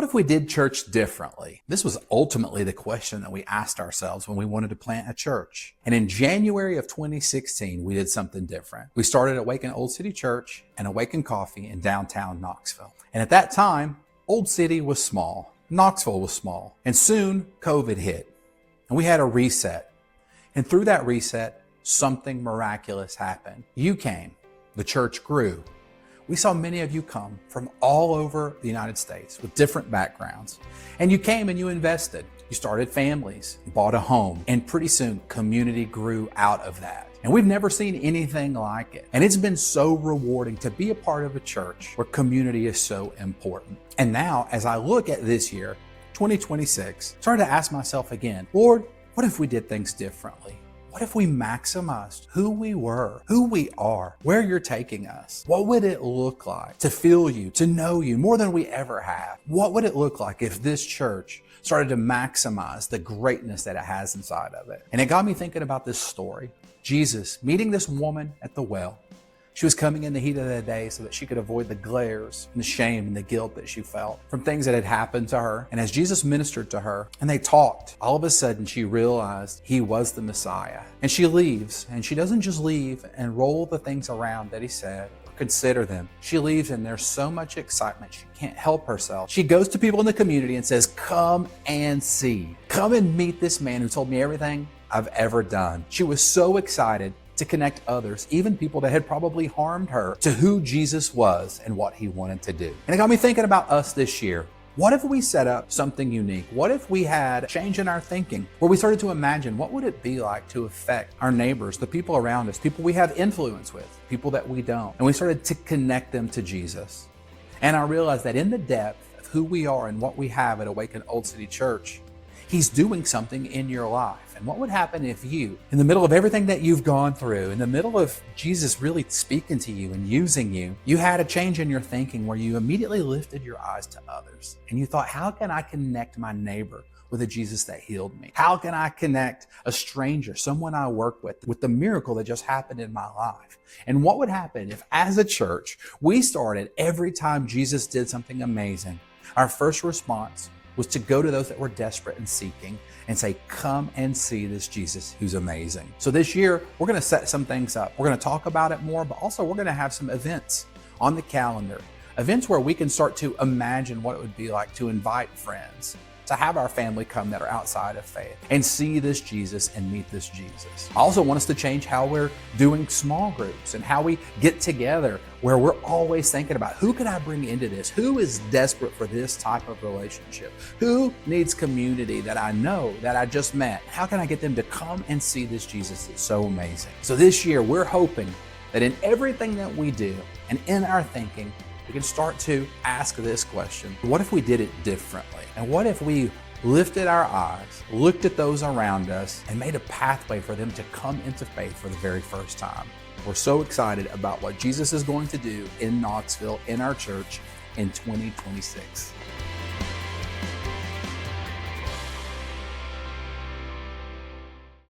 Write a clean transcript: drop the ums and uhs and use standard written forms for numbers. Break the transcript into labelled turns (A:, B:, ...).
A: What if we did church differently? This was ultimately the question that we asked ourselves when we wanted to plant a church. And in January of 2016, we did something different. We started Awaken Old City Church and Awaken Coffee in downtown Knoxville. And at that time, Old City was small, Knoxville was small, and soon COVID hit. And we had a reset. And through that reset, something miraculous happened. You came, the church grew. We saw many of you come from all over the United States with different backgrounds. And you came and you invested. You started families, you bought a home, and pretty soon community grew out of that. And we've never seen anything like it. And it's been so rewarding to be a part of a church where community is so important. And now, as I look at this year, 2026, I started to ask myself again, Lord, what if we did things differently? What if we maximized who we were, who we are, where you're taking us? What would it look like to feel you, to know you more than we ever have? What would it look like if this church started to maximize the greatness that it has inside of it? And it got me thinking about this story. Jesus meeting this woman at the well. She was coming in the heat of the day so that she could avoid the glares and the shame and the guilt that she felt from things that had happened to her. And as Jesus ministered to her and they talked, all of a sudden she realized he was the Messiah. And she leaves, and she doesn't just leave and roll the things around that he said or consider them. She leaves and there's so much excitement she can't help herself. She goes to people in the community and says, come and see. Come and meet this man who told me everything I've ever done. She was so excited to connect others, even people that had probably harmed her, to who Jesus was and what he wanted to do. And it got me thinking about us this year. What if we set up something unique? What if we had a change in our thinking where we started to imagine what would it be like to affect our neighbors, the people around us, people we have influence with, people that we don't, and we started to connect them to Jesus. And I realized that in the depth of who we are and what we have at Awaken Old City Church, he's doing something in your life. And what would happen if you, in the middle of everything that you've gone through, in the middle of Jesus really speaking to you and using you, you had a change in your thinking where you immediately lifted your eyes to others. And you thought, how can I connect my neighbor with a Jesus that healed me? How can I connect a stranger, someone I work with the miracle that just happened in my life? And what would happen if, as a church, we started every time Jesus did something amazing, our first response was to go to those that were desperate and seeking and say, come and see this Jesus who's amazing. So this year, we're going to set some things up. We're going to talk about it more, but also we're going to have some events on the calendar, events where we can start to imagine what it would be like to invite friends, to have our family come that are outside of faith and see this Jesus and meet this Jesus. I also want us to change how we're doing small groups and how we get together, where we're always thinking about who can I bring into this? Who is desperate for this type of relationship? Who needs community that I know, that I just met? How can I get them to come and see this Jesus that's so amazing? So this year, we're hoping that in everything that we do and in our thinking, we can start to ask this question: what if we did it differently? And what if we lifted our eyes, looked at those around us, and made a pathway for them to come into faith for the very first time? We're so excited about what Jesus is going to do in Knoxville, in our church, in 2026.